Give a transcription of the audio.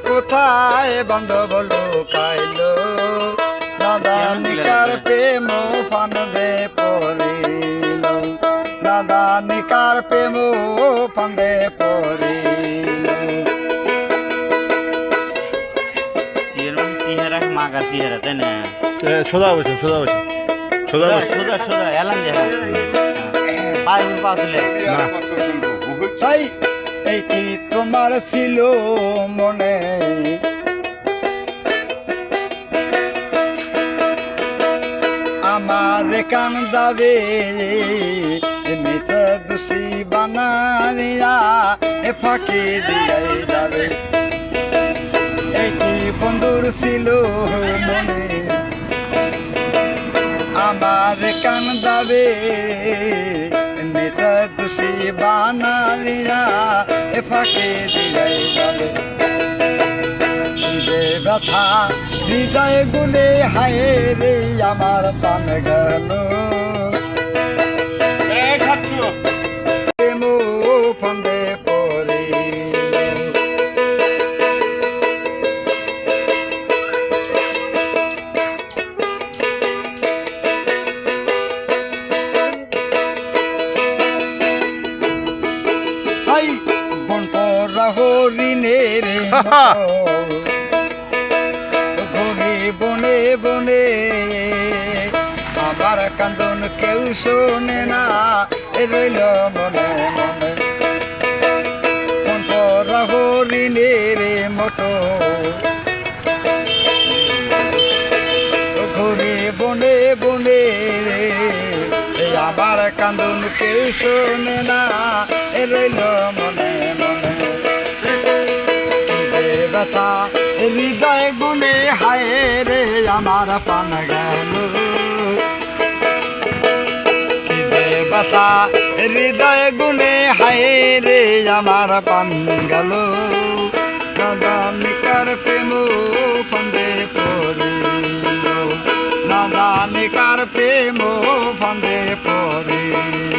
কোথায় বান্ধব লুকাইলো নাদানিকার প্রেম ফান্দে পড়িল নাদানিকার প্রেম ফান্দে পড়িল সিহারা মাগার সিহারা তাই না সোজা বসেন সোজা বসেন সোজা বসেন সোজা সোজা এলাম যে পায়ের পা তুলে তাই এই কি তোমার ছিল মনে আমার কান দাবে মিশে দোষী বানাইয়া ফাঁকি দিয়ে যাবে এই কি বন্ধুর ছিল মনে আমার কান দাবে মিশে দোষী বানাইয়া ফাঁকি দিয়ে যাবে ব্যথা হৃদয় গুলে হায় রে আমার প্রাণ গেল প্রেম ফান্দে পড়ে হাই বন পরা হরিণের বনে বনে আমার কান্দন কেউ শোনে না রইল মনে মনে পরা হরিণের মতো ঘুরে বনে বনে আমার কান্দন কেউ শোনে না রইল মনে মনে ব্যথা হৃদয় গুনে হায় রে আমার প্রাণ গেল ব্যথা হৃদয় গুনে হায় রে আমার প্রাণ গেল নাদানিকার প্রেম ফান্দে পড়িল নাদানিকার প্রেম ফান্দে পড়িল